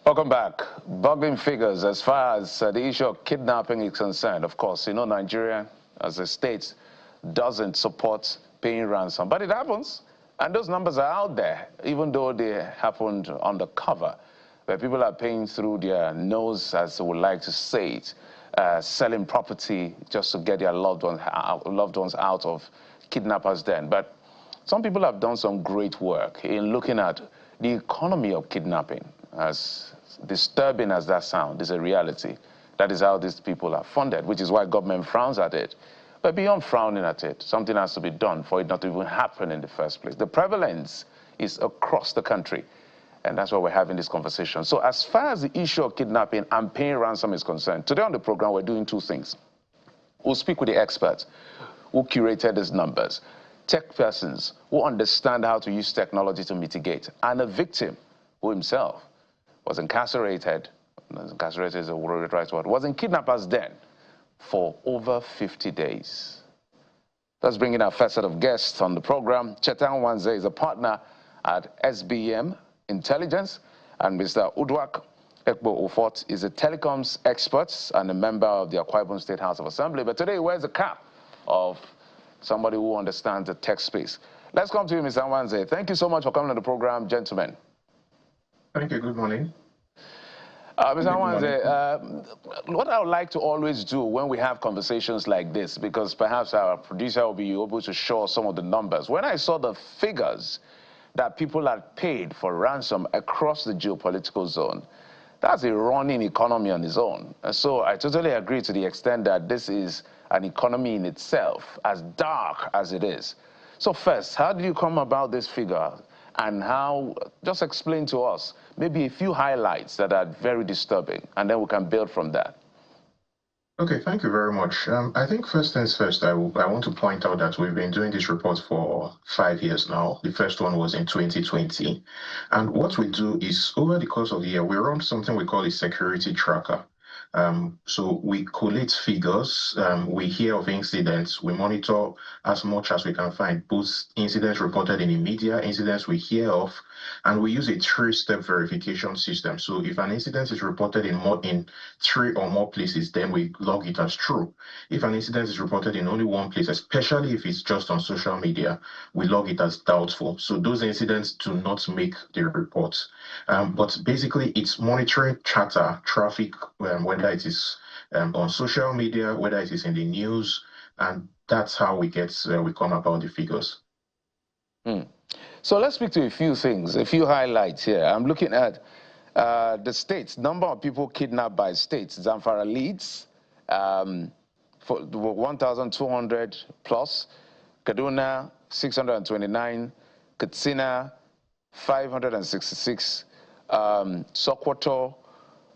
Welcome back. Boggling figures as far as the issue of kidnapping is concerned. Of course, you know, Nigeria as a state doesn't support paying ransom, but it happens. And those numbers are out there, even though they happened undercover, where people are paying through their nose, as they would like to say it, selling property just to get their loved ones out of kidnappers' den. But some people have done some great work in looking at the economy of kidnapping. As disturbing as that sound, is a reality. That is how these people are funded, which is why government frowns at it. But beyond frowning at it, something has to be done for it not to even happen in the first place. The prevalence is across the country, and that's why we're having this conversation. So as far as the issue of kidnapping and paying ransom is concerned, today on the program, we're doing two things. We'll speak with the experts who curated these numbers, tech persons who understand how to use technology to mitigate, and a victim who himself was incarcerated is a right word, was in kidnappers' den for over 50 days. Let's bring in our first set of guests on the program. Cheta Nwanze is a partner at SBM Intelligence, and Mr. Uduak Ekpo-Ufot is a telecoms expert and a member of the Akwa Ibom State House of Assembly. But today he wears the cap of somebody who understands the tech space. Let's come to you, Mr. Nwanze. Thank you so much for coming on the program, gentlemen. Thank you. Good morning. Mr. Nwanze, what I would like to always do when we have conversations like this, because perhaps our producer will be able to show some of the numbers. When I saw the figures that people had paid for ransom across the geopolitical zone, that's a running economy on its own. And so I totally agree to the extent that this is an economy in itself, as dark as it is. So first, how did you come about this figure? And how, just explain to us, maybe a few highlights that are very disturbing, and then we can build from that. Okay, thank you very much. I think first things first, I want to point out that we've been doing this report for 5 years now. The first one was in 2020. And what we do is, over the course of the year, we run something we call a security tracker. So we collate figures, we hear of incidents, we monitor as much as we can find, both incidents reported in the media, incidents we hear of, and we use a 3-step verification system. So if an incident is reported in 3 or more places, then we log it as true. If an incident is reported in only one place, especially if it's just on social media, we log it as doubtful. So those incidents do not make the report. But basically, it's monitoring chatter, traffic, whether it is on social media, whether it is in the news, and that's how we come about the figures. So let's speak to a few things, a few highlights here. I'm looking at the states, number of people kidnapped by states. Zamfara leads for 1,200 plus, Kaduna 629, Katsina 566, Sokoto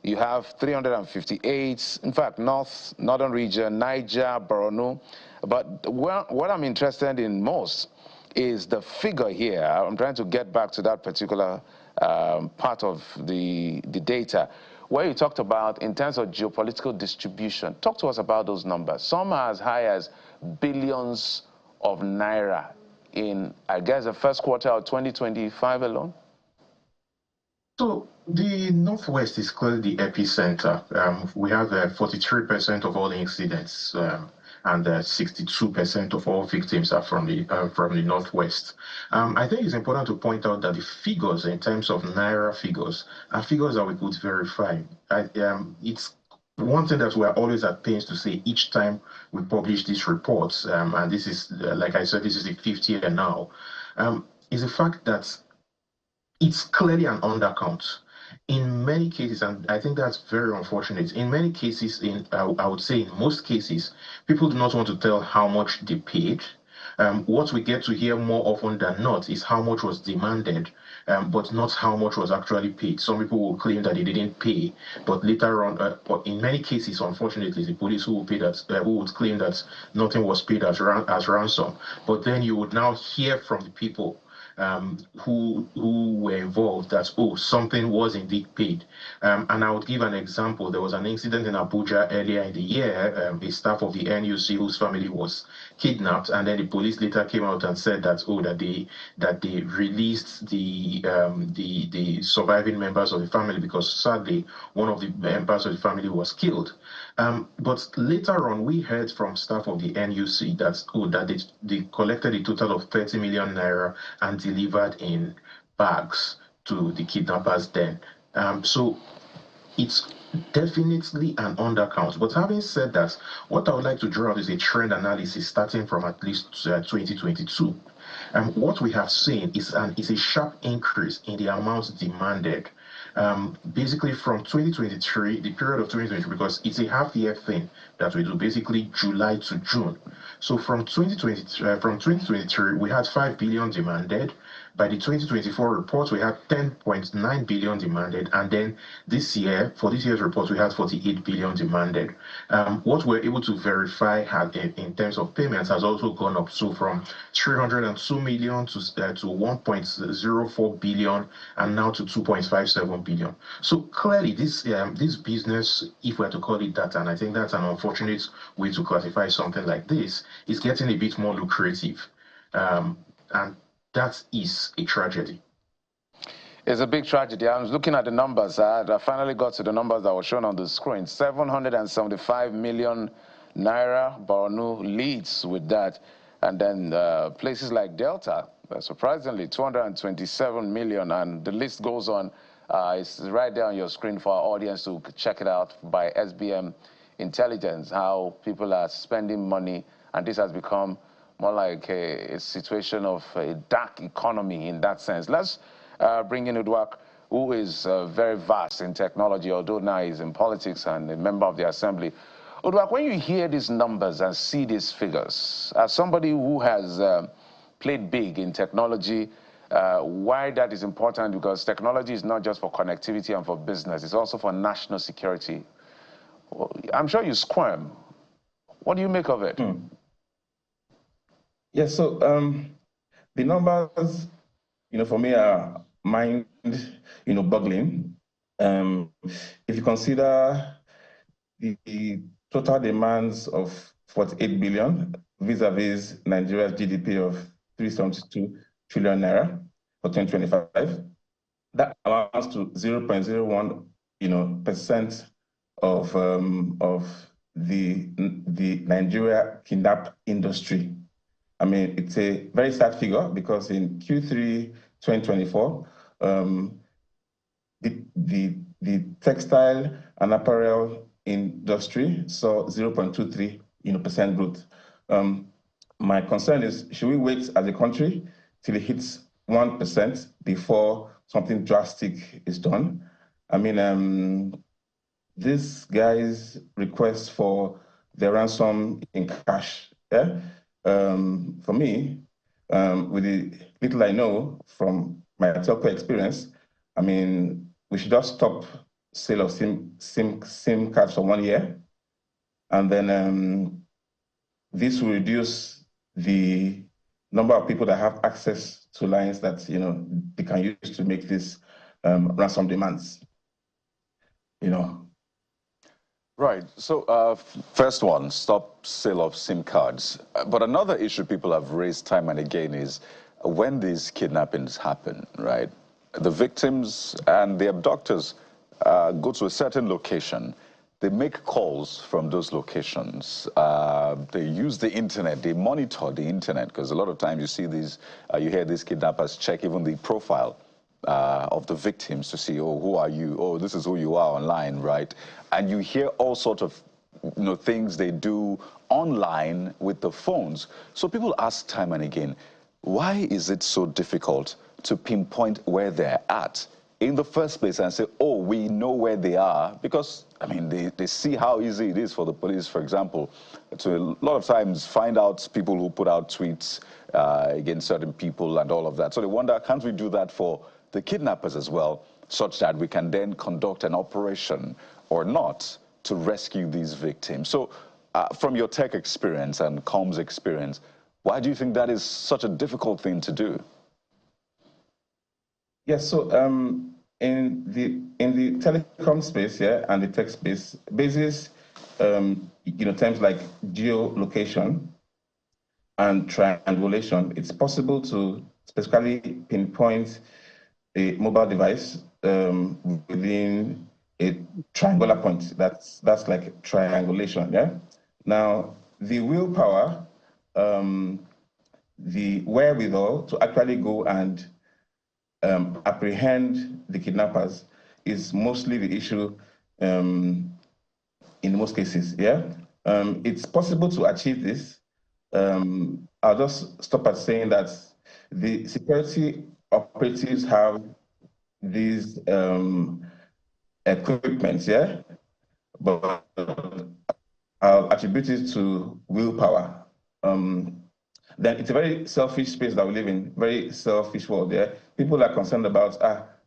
you have 358, in fact, northern region, Niger, Borno. But what I'm interested in most is the figure here. I'm trying to get back to that particular part of the data where you talked about in terms of geopolitical distribution. Talk to us about those numbers. Some are as high as billions of naira in, I guess, the first quarter of 2025 alone. So the Northwest is clearly the epicenter. We have 43% of all incidents, and 62% of all victims are from the Northwest. I think it's important to point out that the figures, in terms of naira figures, are figures that we could verify. It's one thing that we're always at pains to say each time we publish these reports, and this is, like I said, this is the 5th year now, is the fact that it's clearly an undercount. In many cases, and I think that's very unfortunate, in many cases, I would say in most cases, people do not want to tell how much they paid. What we get to hear more often than not is how much was demanded, but not how much was actually paid. Some people will claim that they didn't pay, but later on, but in many cases, unfortunately, the police who would claim that nothing was paid as ransom. But then you would now hear from the people who were involved that, oh, something was indeed paid. And I would give an example. There was an incident in Abuja earlier in the year. A staff of the NUC whose family was kidnapped, and then the police later came out and said that, oh, that they released the surviving members of the family because sadly one of the members of the family was killed. But later on, we heard from staff of the NUC that, oh, that they collected a total of 30 million naira and delivered in bags to the kidnappers then. So it's definitely an undercount. But having said that, what I would like to draw out is a trend analysis starting from at least 2022. What we have seen is a sharp increase in the amounts demanded. Basically from 2023, the period of 2023, because it's a half-year thing that we do, basically July to June. So from 2023, we had 5 billion demanded. By the 2024 report, we had 10.9 billion demanded, and then this year, for this year's report, we had 48 billion demanded. What we're able to verify in terms of payments has also gone up, so from 302 million to 1.04 billion, and now to 2.57 billion. So clearly, this business, if we're to call it that, and I think that's an unfortunate way to classify something like this, is getting a bit more lucrative, and that is a tragedy. It's a big tragedy. I was looking at the numbers. I finally got to the numbers that were shown on the screen. 775 million naira. Borno leads with that. And then places like Delta, surprisingly, 227 million. And the list goes on. It's right there on your screen for our audience to check it out by SBM Intelligence, how people are spending money. And this has become more like a situation of a dark economy in that sense. Let's bring in Uduak, who is very vast in technology, although now he's in politics and a member of the assembly. Uduak, when you hear these numbers and see these figures, as somebody who has played big in technology, why that is important? Because technology is not just for connectivity and for business, it's also for national security. I'm sure you squirm. What do you make of it? Yeah, so the numbers, for me are boggling. If you consider the total demands of 48 billion vis-a-vis Nigeria's GDP of 372 trillion naira for 2025, that amounts to 0.01, percent of the Nigeria kidnap industry. I mean, it's a very sad figure because in Q3 2024, the textile and apparel industry saw 0.23% growth. My concern is, should we wait as a country till it hits 1% before something drastic is done? I mean, this guy's request for the ransom in cash, yeah? For me, with the little I know from my telco experience, I mean, we should just stop sale of SIM cards for 1 year, and then this will reduce the number of people that have access to lines that they can use to make these ransom demands. Right. So first one, stop sale of SIM cards. But another issue people have raised time and again is when these kidnappings happen, right? The victims and the abductors go to a certain location. They make calls from those locations. They use the internet. They monitor the internet because a lot of times you see these, you hear these kidnappers check even the profile of the victims to see, oh, who are you? Oh, this is who you are online, right? And you hear all sorts of things they do online with the phones. So people ask time and again, why is it so difficult to pinpoint where they're at in the first place and say, oh, we know where they are? Because, I mean, they see how easy it is for the police, for example, to a lot of times find out people who put out tweets against certain people and all of that. So they wonder, can't we do that for the kidnappers as well, such that we can then conduct an operation or not to rescue these victims? So from your tech experience and comms experience, why do you think that is such a difficult thing to do? Yes, so in the telecom space, yeah, and the tech space, basis, terms like geolocation and triangulation, it's possible to specifically pinpoint a mobile device within a triangular point. That's like triangulation, yeah. Now, the willpower, the wherewithal to actually go and apprehend the kidnappers is mostly the issue in most cases, yeah? It's possible to achieve this. I'll just stop at saying that the security operatives have these equipment, yeah? But I'll attribute it to willpower. Then it's a very selfish space that we live in, very selfish world. Yeah, people are concerned about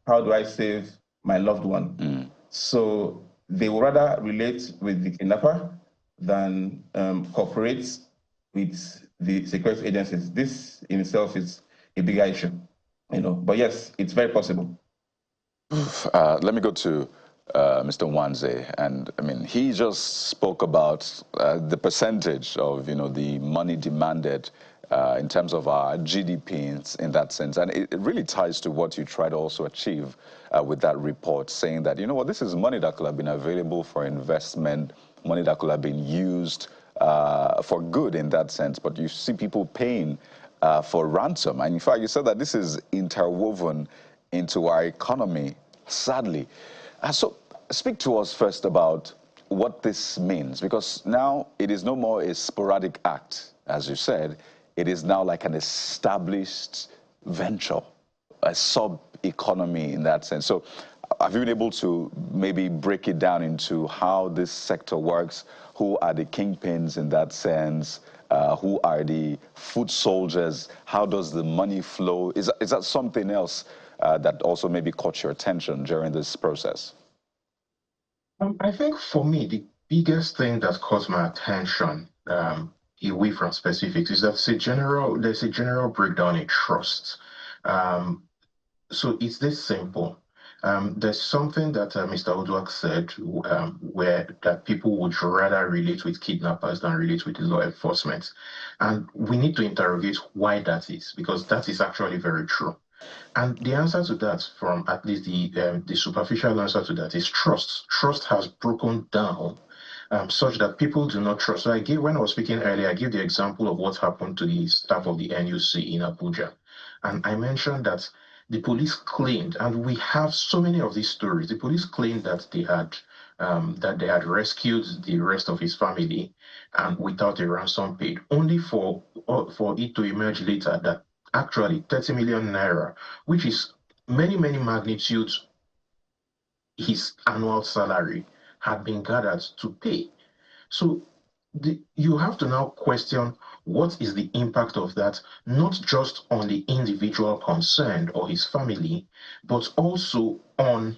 how do I save my loved one? So they will rather relate with the kidnapper than cooperate with the security agencies. This in itself is a bigger issue, But yes, it's very possible. Let me go to Mr. Nwanze, and I mean, he just spoke about the percentage of, the money demanded in terms of our GDP in that sense, and it really ties to what you try to also achieve with that report, saying that, this is money that could have been available for investment, money that could have been used for good in that sense, but you see people paying for ransom, and in fact, you said that this is interwoven into our economy, sadly. So speak to us first about what this means, because now it is no more a sporadic act, as you said. It is now like an established venture, a sub-economy in that sense. So have you been able to maybe break it down into how this sector works? Who are the kingpins in that sense? Who are the foot soldiers? How does the money flow? Is that something else that also maybe caught your attention during this process? I think for me, the biggest thing that caught my attention away from specifics is that there's a general breakdown in trust. So it's this simple. There's something that Mr. Uduak said where that people would rather relate with kidnappers than relate with law enforcement. And we need to interrogate why that is, because that is actually very true. And the answer to that, from at least the superficial answer to that, is trust. Trust has broken down such that people do not trust. So when I was speaking earlier, I gave the example of what happened to the staff of the NUC in Abuja. And I mentioned that the police claimed, and we have so many of these stories, the police claimed that they had rescued the rest of his family and without a ransom paid, only for it to emerge later that actually 30 million naira, which is many, many magnitudes his annual salary, had been gathered to pay. So you have to now question what is the impact of that, not just on the individual concerned or his family, but also on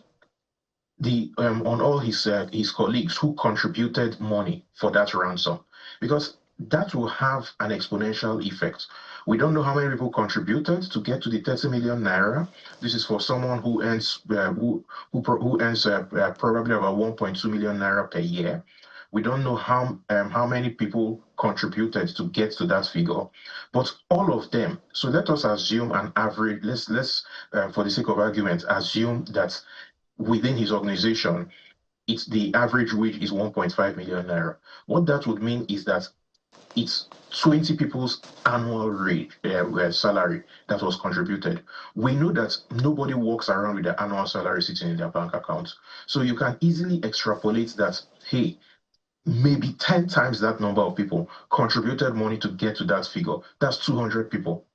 all his colleagues who contributed money for that ransom, because that will have an exponential effect. We don't know how many people contributed to get to the 30 million naira. This is for someone who earns probably about 1.2 million naira per year. We don't know how many people contributed to get to that figure, but all of them. So let us assume an average. Let's for the sake of argument, assume that within his organization, it's the average wage is 1.5 million naira. What that would mean is that it's 20 people's annual rate salary that was contributed. We know that nobody walks around with their annual salary sitting in their bank account. So you can easily extrapolate that, hey, maybe 10 times that number of people contributed money to get to that figure. That's 200 people.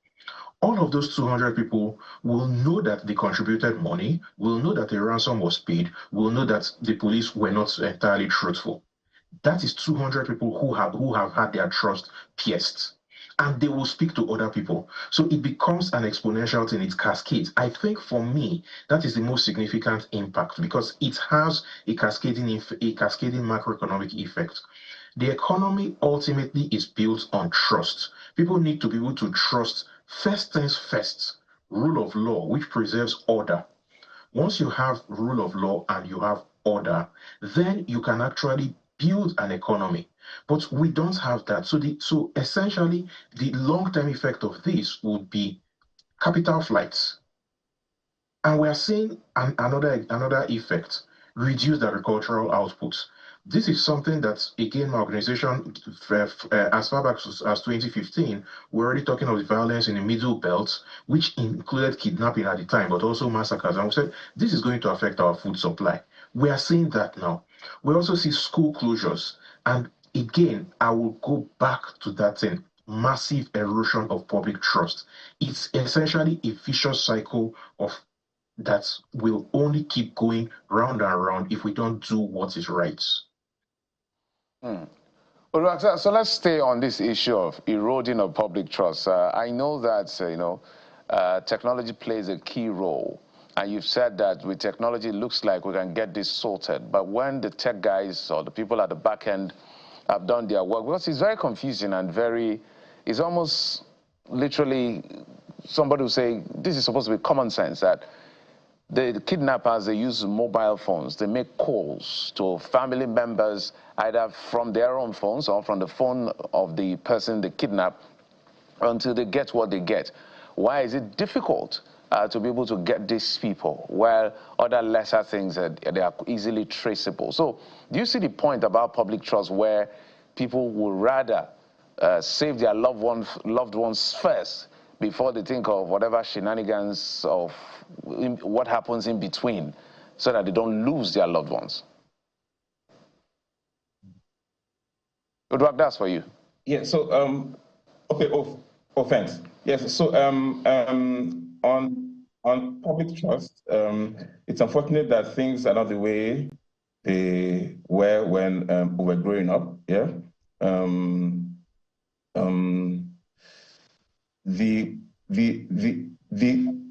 All of those 200 people will know that they contributed money, will know that a ransom was paid, will know that the police were not entirely truthful. That is 200 people who have had their trust pierced. And they will speak to other people. So it becomes an exponential thing, it cascades. I think for me, that is the most significant impact because it has a cascading macroeconomic effect. The economy ultimately is built on trust. People need to be able to trust first things first. rule of law, which preserves order. Once you have rule of law and you have order, then you can actually build an economy. But we don't have that. So essentially, the long-term effect of this would be capital flights. And we are seeing another effect, reduced agricultural output. This is something that, again, my organization, as far back as 2015, we're already talking of the violence in the Middle Belt, which included kidnapping at the time, but also massacres. And we said, this is going to affect our food supply. We are seeing that now. We also see school closures. And again, I will go back to that thing, massive erosion of public trust. It's essentially a vicious cycle of that will only keep going round and round if we don't do what is right. Well, so let's stay on this issue of eroding of public trust. I know that technology plays a key role, and you've said that with technology, it looks like we can get this sorted. But when the tech guys or the people at the back end have done their work, because it's very confusing and it's almost literally somebody will say this is supposed to be common sense that the kidnappers, they use mobile phones. They make calls to family members, either from their own phones or from the phone of the person they kidnap, until they get what they get. Why is it difficult to be able to get these people, while other lesser things, they are easily traceable? So do you see the point about public trust where people would rather save their loved ones first before they think of whatever shenanigans of what happens in between, so that they don't lose their loved ones? Uduak, that's for you. Yeah, so, okay, thanks. Yes, so on public trust, it's unfortunate that things are not the way they were when we were growing up, yeah?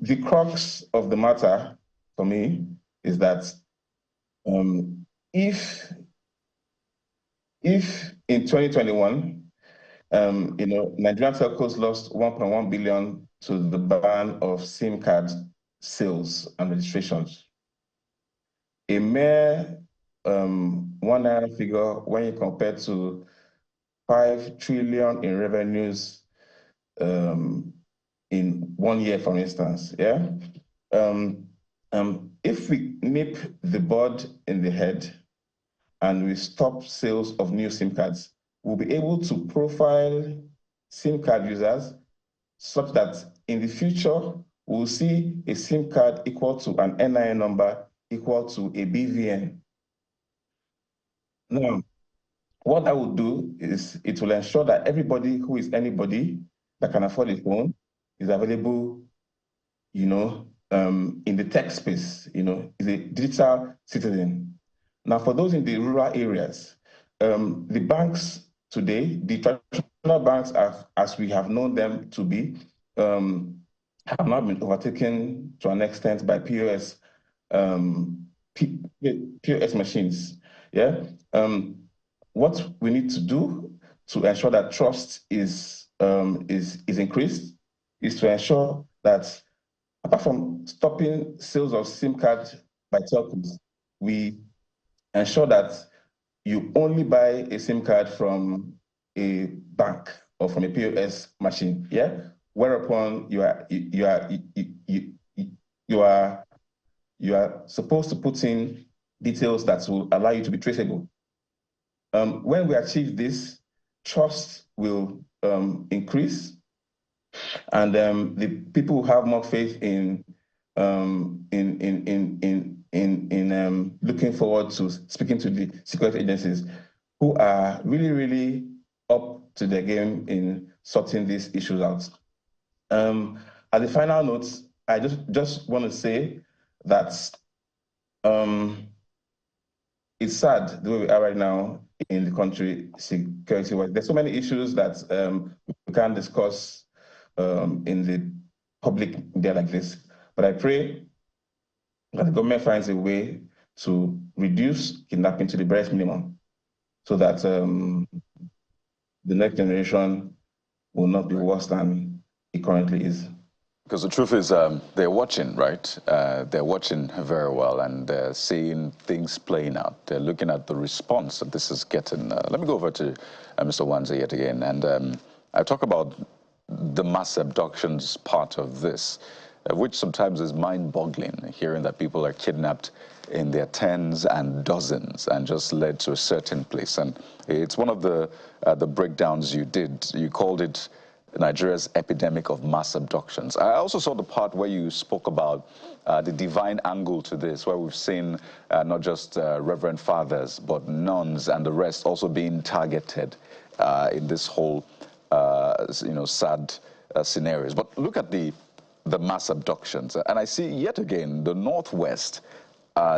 The crux of the matter for me is that if in 2021, Nigerian telcos lost 1.1 billion to the ban of SIM card sales and registrations, a mere 1 naira figure when you compare to 5 trillion in revenues in 1 year, for instance, yeah? If we nip the bud in the head and we stop sales of new SIM cards, we'll be able to profile SIM card users such that in the future, we'll see a SIM card equal to an NIN number equal to a BVN. Now, what that will do is it will ensure that everybody who is anybody that can afford a phone is available, in the tech space, is a digital citizen. Now, for those in the rural areas, the banks today, the traditional banks, as we have known them to be, have not been overtaken to an extent by POS machines. Yeah. What we need to do to ensure that trust is increased is to ensure that, apart from stopping sales of SIM cards by telcos, we ensure that you only buy a SIM card from a bank or from a POS machine. Yeah. Whereupon you are supposed to put in details that will allow you to be traceable. When we achieve this, trust will increase, and the people will have more faith in looking forward to speaking to the security agencies, who are really, really up to their game in sorting these issues out. As a final note, I just want to say that it's sad the way we are right now in the country, security-wise. There's so many issues that we can't discuss in the public media like this. But I pray that the government finds a way to reduce kidnapping to the barest minimum, so that the next generation will not be worse than it currently is. Because the truth is, they're watching, right? They're watching very well, and they're seeing things playing out. They're looking at the response that this is getting. Let me go over to Mr. Nwanze yet again, and I talk about the mass abductions part of this, which sometimes is mind-boggling, hearing that people are kidnapped in their tens and dozens and just led to a certain place. And it's one of the breakdowns you did. You called it Nigeria's epidemic of mass abductions. I also saw the part where you spoke about the divine angle to this, where we've seen not just reverend fathers, but nuns and the rest also being targeted in this whole, sad scenarios. But look at the mass abductions, and I see yet again the Northwest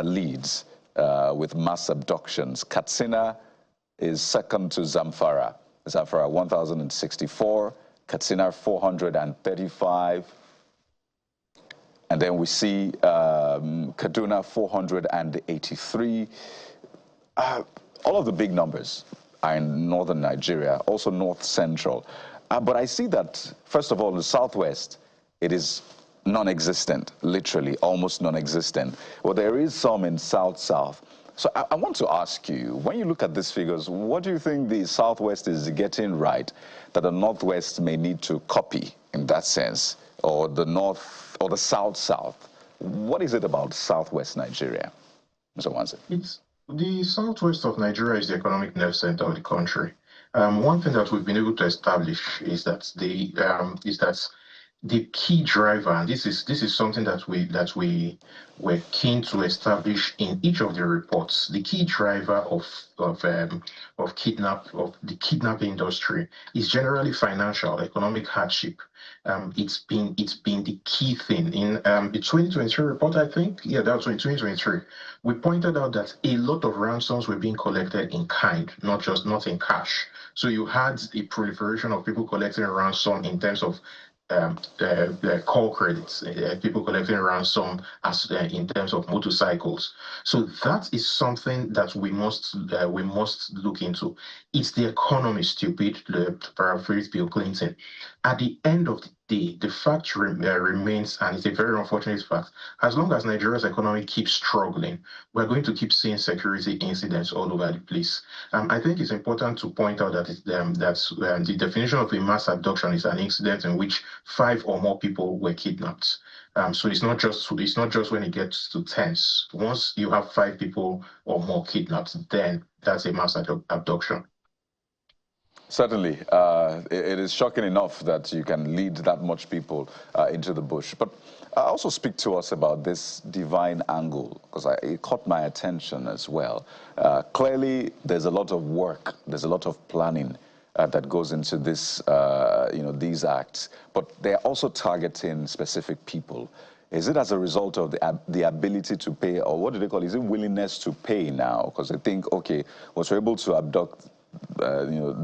leads with mass abductions. Katsina is second to Zamfara. Zamfara 1,064. Katsina 435, and then we see Kaduna 483. All of the big numbers are in northern Nigeria, also north central. But I see that, first of all, in the southwest, it is non-existent, literally almost non-existent. Well, there is some in south-south. So I want to ask you, when you look at these figures, what do you think the Southwest is getting right that the Northwest may need to copy in that sense, or the North, or the South-South? What is it about Southwest Nigeria, Mr. Nwanze? It's the southwest of Nigeria is the economic nerve center of the country. One thing that we've been able to establish is that the key driver, and this is something that we were keen to establish in each of the reports. The key driver of the kidnapping industry is generally financial, economic hardship. It's been the key thing in the 2023 report. I think, yeah, that was in 2023. We pointed out that a lot of ransoms were being collected in kind, not in cash. So you had a proliferation of people collecting a ransom in terms of call credits, people collecting ransom as in terms of motorcycles. So that is something that we must look into. It's the economy, stupid, to paraphrase Bill Clinton. At the end of the day, the fact remains, and it's a very unfortunate fact, as long as Nigeria's economy keeps struggling, we're going to keep seeing security incidents all over the place. I think it's important to point out that the definition of a mass abduction is an incident in which 5 or more people were kidnapped. So it's not just when it gets to tens. Once you have 5 people or more kidnapped, then that's a mass abduction. Certainly. It is shocking enough that you can lead that much people into the bush. But also speak to us about this divine angle, because it caught my attention as well. Clearly, there's a lot of work, there's a lot of planning that goes into this, these acts, but they're also targeting specific people. Is it as a result of the ability to pay, or what do they call it? Is it willingness to pay now? Because they think, okay, once we're able to abduct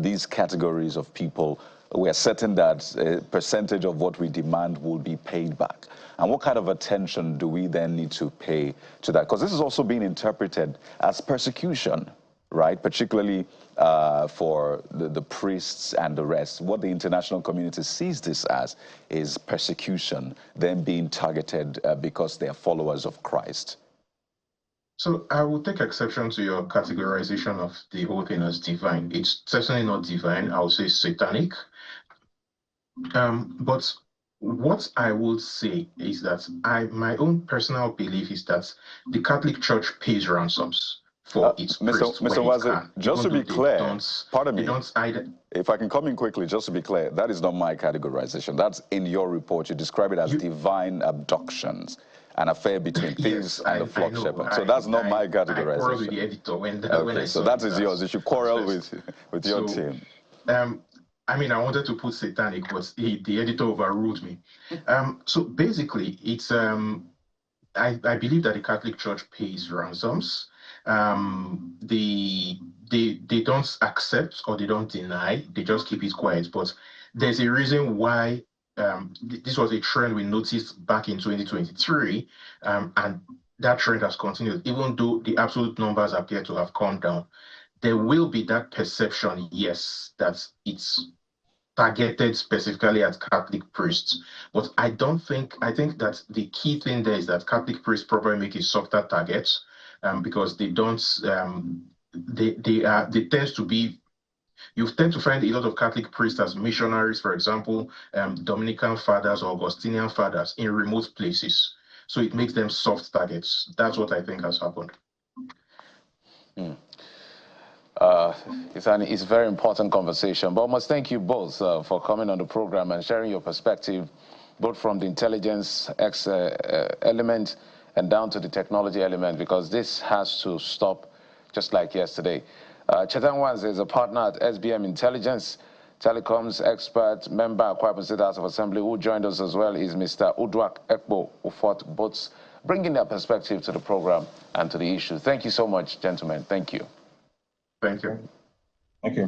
these categories of people, we are certain that a percentage of what we demand will be paid back. And what kind of attention do we then need to pay to that? Because this is also being interpreted as persecution, right? Particularly for the priests and the rest. What the international community sees this as is persecution, them being targeted because they are followers of Christ. So I will take exception to your categorization of the whole thing as divine. It's certainly not divine. I would say satanic. But what I would say is that my own personal belief is that the Catholic Church pays ransoms for its priests. Mr. Nwanze, just to be clear, pardon me, if I can come in quickly, just to be clear, that is not my categorization. That's in your report. You describe it as divine abductions, an affair between thieves and the flock shepherd. So that's not my categorization. I quarreled with the editor when I saw that is yours. You should quarrel with your team. I mean, I wanted to put satanic, but the editor overruled me. So basically, it's I believe that the Catholic Church pays ransoms. They don't accept or they don't deny. They just keep it quiet. But there's a reason why. This was a trend we noticed back in 2023, and that trend has continued, even though the absolute numbers appear to have come down. There will be that perception, yes, that it's targeted specifically at Catholic priests. But I think that the key thing there is that Catholic priests probably make a softer target because they don't, they tend to be, you tend to find a lot of Catholic priests as missionaries, for example, Dominican fathers or Augustinian fathers in remote places. So it makes them soft targets. That's what I think has happened. It's a very important conversation. But I must thank you both for coming on the program and sharing your perspective, both from the intelligence element and down to the technology element, because this has to stop just like yesterday. Cheta Nwanze is a partner at SBM Intelligence, telecoms expert, member of Akwa State House of Assembly. Who joined us as well is Mr. Uduak, Ekpo-Ufot, both bringing their perspective to the program and to the issue. Thank you so much, gentlemen. Thank you. Thank you. Thank you.